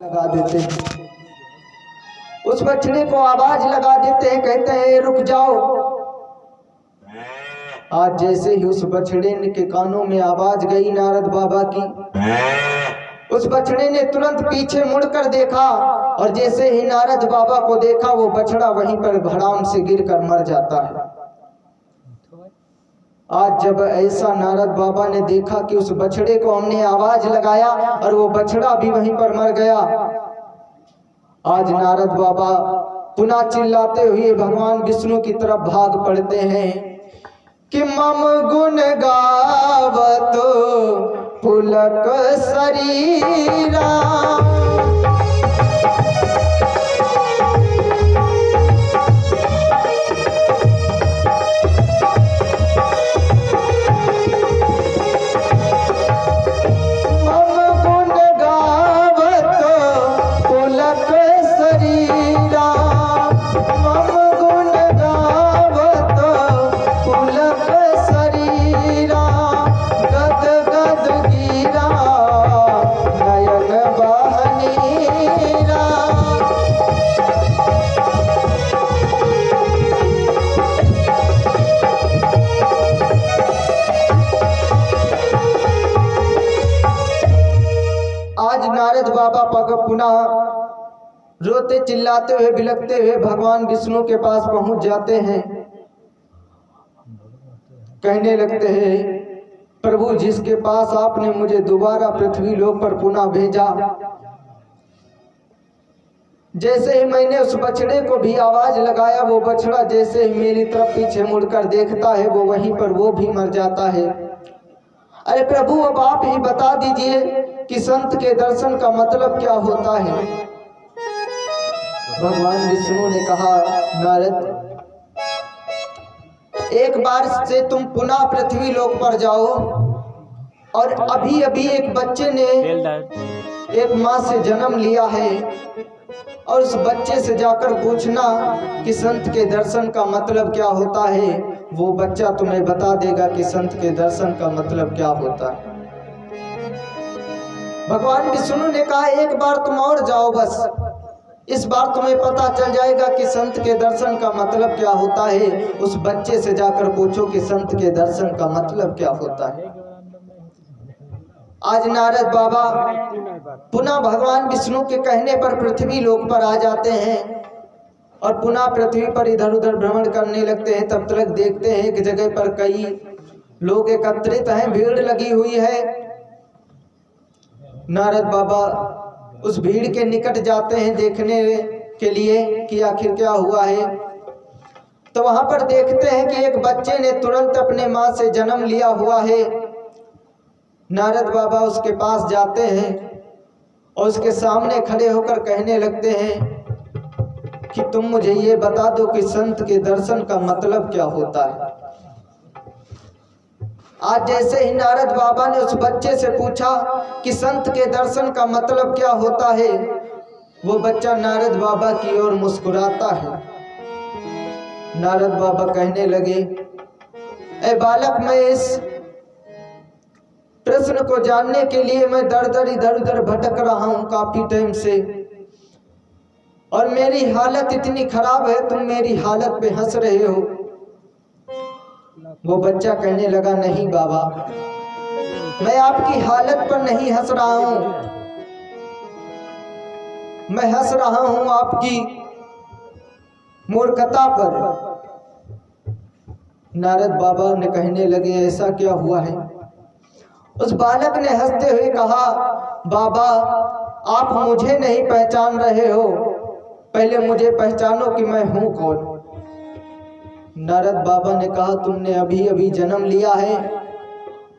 लगा देते हैं, उस बछड़े को आवाज लगा देते हैं, कहते हैं रुक जाओ। आज जैसे ही उस बछड़े के कानों में आवाज गई नारद बाबा की, उस बछड़े ने तुरंत पीछे मुड़कर देखा और जैसे ही नारद बाबा को देखा वो बछड़ा वहीं पर धड़ाम से गिरकर मर जाता है। आज जब ऐसा नारद बाबा ने देखा कि उस बछड़े को हमने आवाज लगाया और वो बछड़ा भी वहीं पर मर गया, आज नारद बाबा पुनः चिल्लाते हुए भगवान विष्णु की तरफ भाग पड़ते हैं कि मम गुण गावत पुलक शरीरा। नारद बाबा पुनः रोते चिल्लाते हुए बिलखते हुए भगवान विष्णु के पास पहुंच जाते हैं। कहने लगते हैं प्रभु, जिसके पास आपने मुझे दोबारा पृथ्वी लोक पर पुनः भेजा, जैसे ही मैंने उस बछड़े को भी आवाज लगाया, वो बछड़ा जैसे ही मेरी तरफ पीछे मुड़कर देखता है वो वहीं पर वो भी मर जाता है। अरे प्रभु, अब आप ही बता दीजिए कि संत के दर्शन का मतलब क्या होता है। भगवान विष्णु ने कहा, नारद, एक बार से तुम पुनः पृथ्वी लोक पर जाओ और अभी अभी एक बच्चे ने एक माँ से जन्म लिया है और उस बच्चे से जाकर पूछना कि संत के दर्शन का मतलब क्या होता है। वो बच्चा तुम्हें बता देगा कि संत के दर्शन का मतलब क्या होता है। भगवान विष्णु ने कहा, एक बार तुम और जाओ, बस इस बार तुम्हें पता चल जाएगा कि संत के दर्शन का मतलब क्या होता है। उस बच्चे से जाकर पूछो कि संत के दर्शन का मतलब क्या होता है। आज नारद बाबा पुनः भगवान विष्णु के कहने पर पृथ्वी लोक पर आ जाते हैं और पुनः पृथ्वी पर इधर उधर भ्रमण करने लगते हैं। तब तक देखते हैं एक जगह पर कई लोग एकत्रित हैं, भीड़ लगी हुई है। नारद बाबा उस भीड़ के निकट जाते हैं देखने के लिए कि आखिर क्या हुआ है। तो वहां पर देखते हैं कि एक बच्चे ने तुरंत अपने माँ से जन्म लिया हुआ है। नारद बाबा उसके पास जाते हैं और उसके सामने खड़े होकर कहने लगते हैं कि तुम मुझे ये बता दो कि संत के दर्शन का मतलब क्या होता है। आज जैसे ही नारद बाबा ने उस बच्चे से पूछा कि संत के दर्शन का मतलब क्या होता है, वो बच्चा नारद बाबा की ओर मुस्कुराता है। नारद बाबा कहने लगे, ए बालक, मैं इस प्रश्न को जानने के लिए मैं दर दर इधर उधर भटक रहा हूं काफी टाइम से, और मेरी हालत इतनी खराब है, तुम मेरी हालत पे हंस रहे हो। वो बच्चा कहने लगा, नहीं बाबा, मैं आपकी हालत पर नहीं हंस रहा हूं, मैं हंस रहा हूं आपकी मूर्खता पर। नारद बाबा ने कहने लगे, ऐसा क्या हुआ है। उस बालक ने हंसते हुए कहा, बाबा, आप मुझे नहीं पहचान रहे हो, पहले मुझे पहचानो कि मैं हूं कौन। नारद बाबा ने कहा, तुमने अभी अभी जन्म लिया है,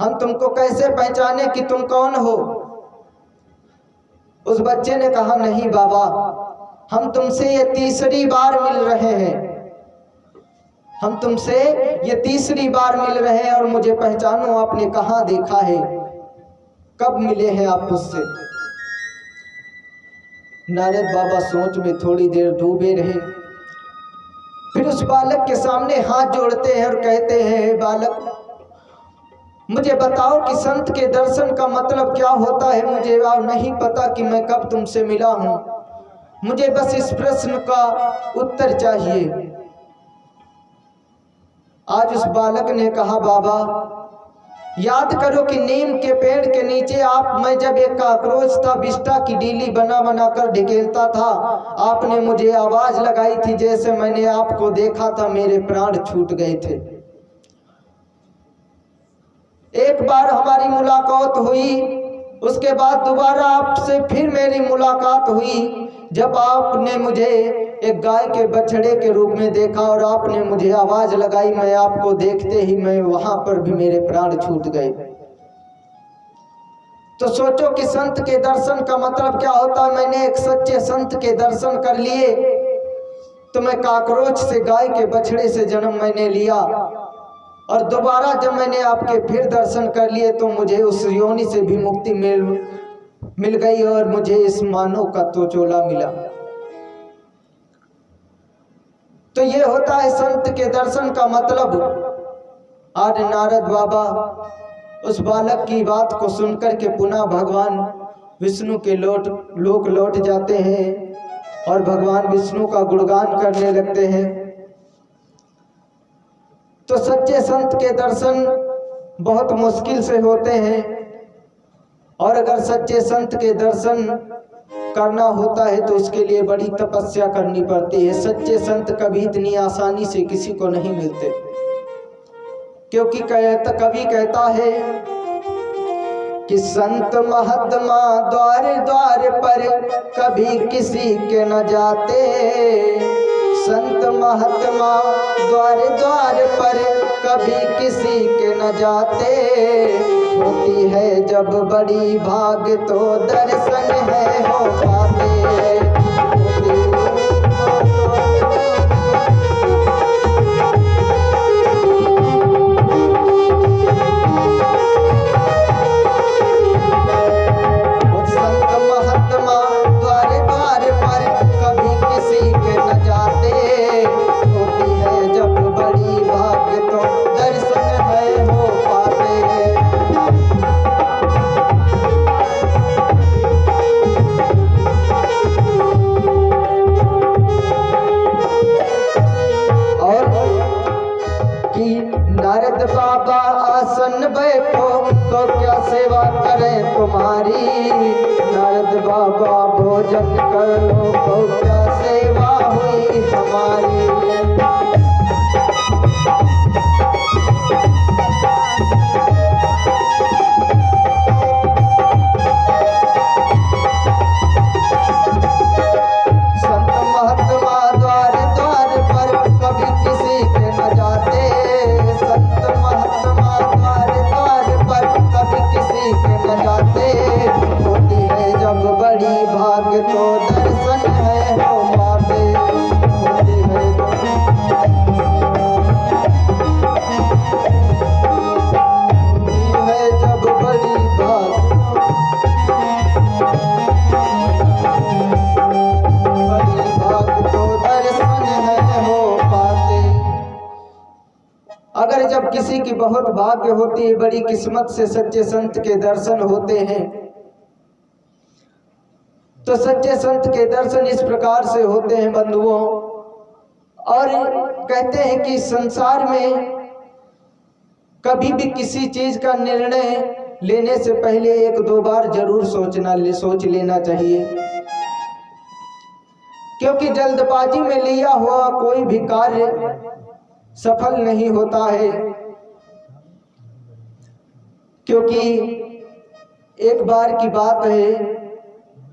हम तुमको कैसे पहचाने कि तुम कौन हो। उस बच्चे ने कहा, नहीं बाबा, हम तुमसे ये तीसरी बार मिल रहे हैं, हम तुमसे ये तीसरी बार मिल रहे हैं और मुझे पहचानो, आपने कहाँ देखा है, कब मिले हैं आप मुझसे। नारद बाबा सोच में थोड़ी देर डूबे रहे, फिर उस बालक के सामने हाथ जोड़ते हैं और कहते हैं, बालक, मुझे बताओ कि संत के दर्शन का मतलब क्या होता है। मुझे नहीं पता कि मैं कब तुमसे मिला हूँ, मुझे बस इस प्रश्न का उत्तर चाहिए। आज उस बालक ने कहा, बाबा याद करो कि नीम के पेड़ के नीचे मैं जब एक काकरोच था, बिष्टा की डीली बना बना कर ढकेलता था, आपने मुझे आवाज लगाई थी। जैसे मैंने आपको देखा था मेरे प्राण छूट गए थे। एक बार हमारी मुलाकात हुई, उसके बाद दोबारा आपसे फिर मेरी मुलाकात हुई, जब आपने मुझे एक गाय के बछड़े के रूप में देखा और आपने मुझे आवाज लगाई। मैं आपको देखते ही वहां पर भी मेरे प्राण छूट गए। तो सोचो कि संत के दर्शन का मतलब क्या होता है। मैंने एक सच्चे संत के दर्शन कर लिए तो मैं काकरोच से, गाय के बछड़े से जन्म मैंने लिया, और दोबारा जब मैंने आपके फिर दर्शन कर लिए तो मुझे उस योनि से भी मुक्ति मिल गई और मुझे इस मानव का तोचोला मिला। तो ये होता है संत के दर्शन का मतलब। आज नारद बाबा उस बालक की बात को सुनकर के पुनः भगवान विष्णु के लोक लौट जाते हैं और भगवान विष्णु का गुणगान करने लगते हैं। तो सच्चे संत के दर्शन बहुत मुश्किल से होते हैं, और अगर सच्चे संत के दर्शन करना होता है तो उसके लिए बड़ी तपस्या करनी पड़ती है। सच्चे संत कभी इतनी आसानी से किसी को नहीं मिलते, क्योंकि कवि कहता है कि संत महात्मा द्वार द्वार पर कभी किसी के न जाते। संत महात्मा द्वार द्वार पर कभी किसी के न जाते। होती है जब बड़ी भाग तो दर्शन है हो पाते। संत महात्मा द्वार द्वार पर कभी किसी के न जाते। होती है जब बड़ी भाग तो दर्शन है हो पाते। नारद बाबा आसन बैठो तो क्या सेवा करें तुम्हारी। नारद बाबा भोजन कर लो तो क्या सेवा हुई हमारी। संत महात्मा द्वार द्वार पर कभी किसी के न जाते। संत महात्मा द्वार द्वार पर कभी किसी के न जाते। होती है जब बड़ी भाग तो दर्शन है हो पाते। होती है जब बड़ी भाग तो दर्शन है हो पाते। अगर जब किसी की बहुत भाग्य होती है, बड़ी किस्मत से सच्चे संत के दर्शन होते हैं, तो सच्चे संत के दर्शन इस प्रकार से होते हैं बंधुओं। और कहते हैं कि संसार में कभी भी किसी चीज का निर्णय लेने से पहले एक दो बार जरूर सोच लेना चाहिए, क्योंकि जल्दबाजी में लिया हुआ कोई भी कार्य सफल नहीं होता है। क्योंकि एक बार की बात है,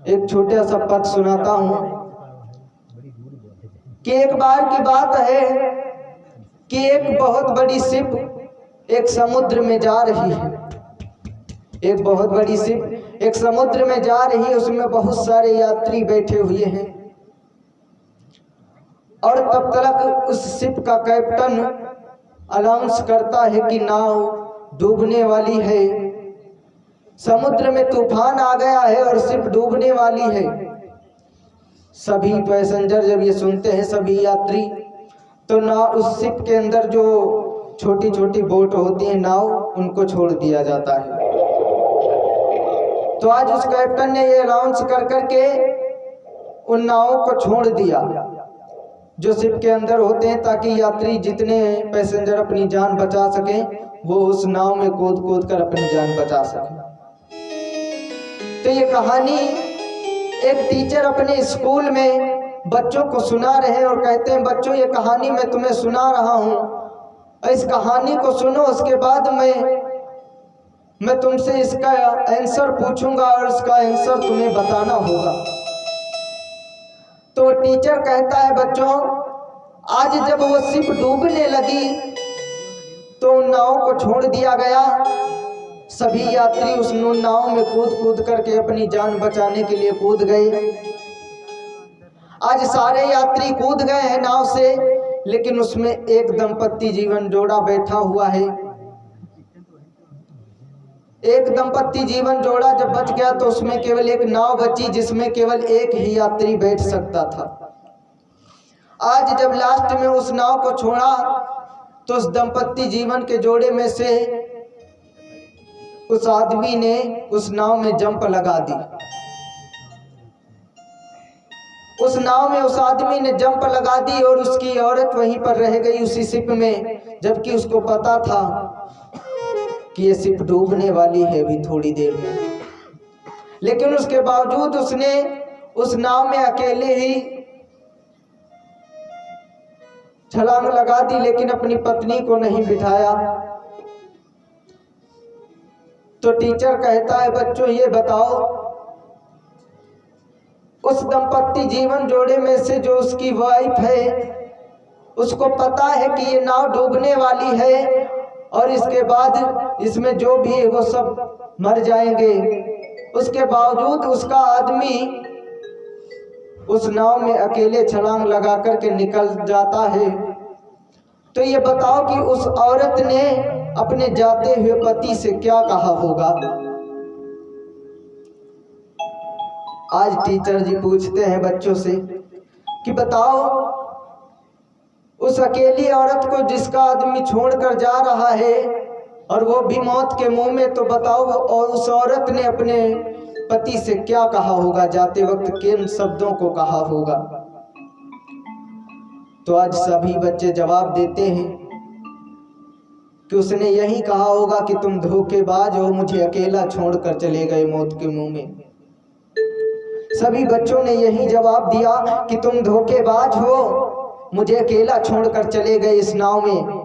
एक छोटा सा पद सुनाता हूं कि एक बार की बात है कि एक बहुत बड़ी शिप एक समुद्र में जा रही है। एक बहुत बड़ी शिप एक समुद्र में जा रही है, उसमें बहुत सारे यात्री बैठे हुए हैं। और तब तक उस शिप का कैप्टन अनाउंस करता है कि नाव डूबने वाली है, समुद्र में तूफान आ गया है और शिप डूबने वाली है। सभी पैसेंजर जब ये सुनते हैं, सभी यात्री, तो ना उस शिप के अंदर जो छोटी छोटी बोट होती हैं, नाव, उनको छोड़ दिया जाता है। तो आज उस कैप्टन ने ये अनाउंस कर करके उन नावों को छोड़ दिया जो शिप के अंदर होते हैं, ताकि यात्री जितने पैसेंजर अपनी जान बचा सकें, वो उस नाव में कूद कूद कर अपनी जान बचा सकें। तो ये कहानी एक टीचर अपने स्कूल में बच्चों को सुना रहे हैं और कहते हैं, बच्चों ये कहानी मैं तुम्हें सुना रहा हूँ, इस कहानी को सुनो, उसके बाद मैं तुमसे इसका आंसर पूछूंगा और इसका आंसर तुम्हें बताना होगा। तो टीचर कहता है, बच्चों आज जब वो शिप डूबने लगी तो उन नावों को छोड़ दिया गया। सभी यात्री उस नाव में कूद कूद करके अपनी जान बचाने के लिए कूद गए। आज सारे यात्री कूद गए हैं नाव से, लेकिन उसमें एक दंपत्ति जीवन जोड़ा बैठा हुआ है। एक दंपत्ति जीवन जोड़ा जब बच गया तो उसमें केवल एक नाव बची, जिसमें केवल एक ही यात्री बैठ सकता था। आज जब लास्ट में उस नाव को छोड़ा तो उस दंपत्ति जीवन के जोड़े में से उस आदमी ने उस नाव में जंप लगा दी। उस नाव में उस आदमी ने जंप लगा दी और उसकी औरत वहीं पर रह गई उसी शिप में, जबकि उसको पता था कि ये शिप डूबने वाली है अभी थोड़ी देर में। लेकिन उसके बावजूद उसने उस नाव में अकेले ही छलांग लगा दी, लेकिन अपनी पत्नी को नहीं बिठाया। तो टीचर कहता है, बच्चों ये बताओ, उस दंपत्ति जीवन जोड़े में से जो उसकी वाइफ है, उसको पता है कि ये नाव डूबने वाली है और इसके बाद इसमें जो भी है वो सब मर जाएंगे। उसके बावजूद उसका आदमी उस नाव में अकेले छलांग लगा करके निकल जाता है। तो ये बताओ कि उस औरत ने अपने जाते हुए पति से क्या कहा होगा। आज टीचर जी पूछते हैं बच्चों से कि बताओ, उस अकेली औरत को जिसका आदमी छोड़कर जा रहा है और वो भी मौत के मुंह में, तो बताओ और उस औरत ने अपने पति से क्या कहा होगा, जाते वक्त किन शब्दों को कहा होगा। तो आज सभी बच्चे जवाब देते हैं कि उसने यही कहा होगा कि तुम धोखेबाज हो, मुझे अकेला छोड़कर चले गए मौत के मुंह में। सभी बच्चों ने यही जवाब दिया कि तुम धोखेबाज हो, मुझे अकेला छोड़कर चले गए इस नाव में।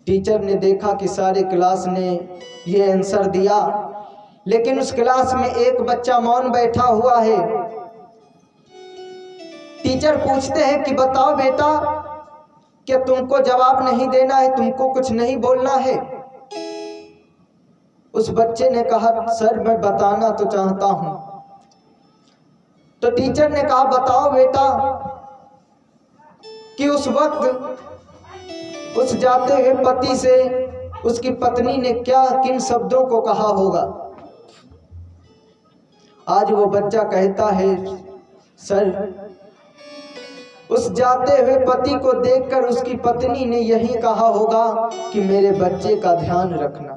टीचर ने देखा कि सारे क्लास ने ये आंसर दिया, लेकिन उस क्लास में एक बच्चा मौन बैठा हुआ है। टीचर पूछते हैं कि बताओ बेटा, क्या तुमको जवाब नहीं देना है, तुमको कुछ नहीं बोलना है। उस बच्चे ने कहा, सर मैं बताना तो चाहता हूं। तो टीचर ने कहा, बताओ बेटा कि उस वक्त उस जाते हुए पति से उसकी पत्नी ने क्या किन शब्दों को कहा होगा। आज वो बच्चा कहता है, सर उस जाते हुए पति को देखकर उसकी पत्नी ने यही कहा होगा कि मेरे बच्चे का ध्यान रखना।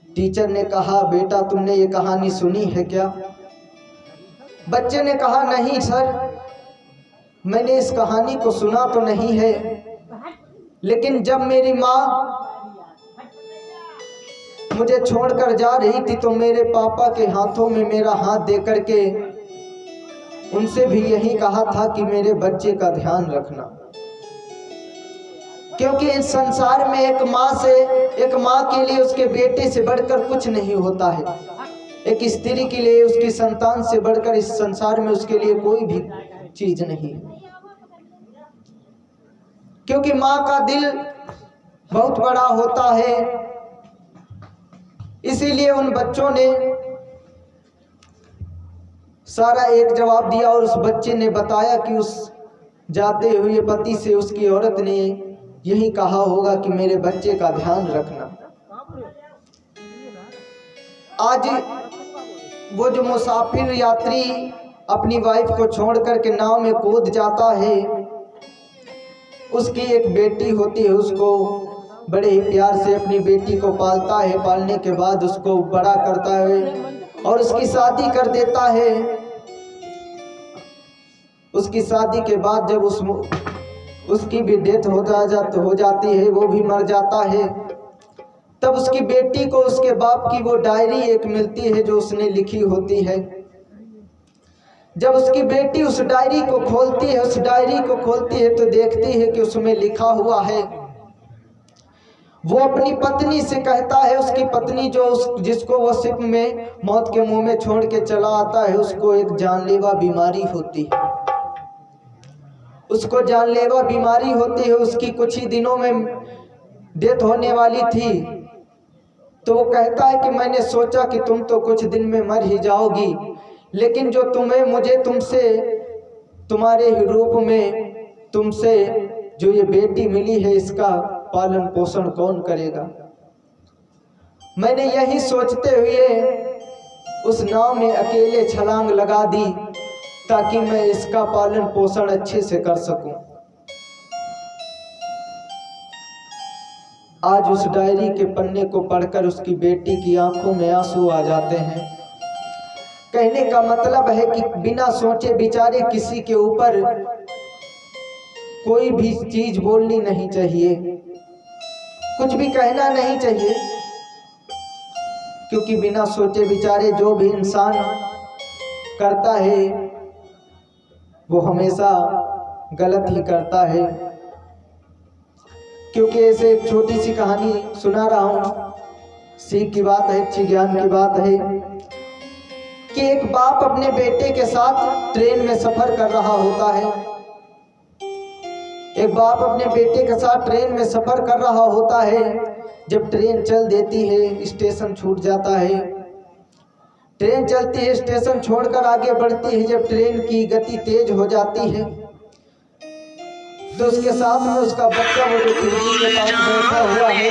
टीचर ने कहा, बेटा तुमने ये कहानी सुनी है क्या। बच्चे ने कहा, नहीं सर, मैंने इस कहानी को सुना तो नहीं है, लेकिन जब मेरी माँ मुझे छोड़कर जा रही थी तो मेरे पापा के हाथों में मेरा हाथ दे करके उनसे भी यही कहा था कि मेरे बच्चे का ध्यान रखना। क्योंकि इस संसार में एक माँ के लिए उसके बेटे से बढ़कर कुछ नहीं होता है। एक स्त्री के लिए उसकी संतान से बढ़कर इस संसार में उसके लिए कोई भी चीज नहीं है। क्योंकि माँ का दिल बहुत बड़ा होता है। इसीलिए उन बच्चों ने सारा एक जवाब दिया और उस बच्चे ने बताया कि उस जाते हुए पति से उसकी औरत ने यही कहा होगा कि मेरे बच्चे का ध्यान रखना। आज वो जो मुसाफिर यात्री अपनी वाइफ को छोड़ करके नाव में कूद जाता है, उसकी एक बेटी होती है, उसको बड़े ही प्यार से अपनी बेटी को पालता है। पालने के बाद उसको बड़ा करता है और उसकी शादी कर देता है। उसकी शादी के बाद जब उसकी भी डेथ हो जाती है, वो भी मर जाता है, तब उसकी बेटी को उसके बाप की वो डायरी एक मिलती है जो उसने लिखी होती है। जब उसकी बेटी उस डायरी को खोलती है तो देखती है कि उसमें लिखा हुआ है, वो अपनी पत्नी से कहता है, उसकी पत्नी जिसको वो शिप में मौत के मुंह में छोड़ के चला आता है, उसको एक जानलेवा बीमारी होती है। उसको जानलेवा बीमारी होती है, उसकी कुछ ही दिनों में डेथ होने वाली थी। तो वो कहता है कि मैंने सोचा कि तुम तो कुछ दिन में मर ही जाओगी, लेकिन जो मुझे तुमसे तुम्हारे ही रूप में तुमसे जो ये बेटी मिली है, इसका पालन पोषण कौन करेगा। मैंने यही सोचते हुए उस नाव में अकेले छलांग लगा दी ताकि मैं इसका पालन पोषण अच्छे से कर सकूं। आज उस डायरी के पन्ने को पढ़कर उसकी बेटी की आंखों में आंसू आ जाते हैं। कहने का मतलब है कि बिना सोचे विचारे किसी के ऊपर कोई भी चीज बोलनी नहीं चाहिए, कुछ भी कहना नहीं चाहिए, क्योंकि बिना सोचे विचारे जो भी इंसान करता है वो हमेशा गलत ही करता है। क्योंकि ऐसे एक छोटी सी कहानी सुना रहा हूँ, सीख की बात है, अच्छी ज्ञान की बात है कि एक बाप अपने बेटे के साथ ट्रेन में सफर कर रहा होता है। एक बाप अपने बेटे के साथ ट्रेन में सफर कर रहा होता है। जब ट्रेन चल देती है, स्टेशन छूट जाता है। ट्रेन चलती है, स्टेशन छोड़कर आगे बढ़ती है। जब ट्रेन की गति तेज हो जाती है तो उसके साथ में उसका बच्चा वो जो खिड़की के पास बैठा हुआ है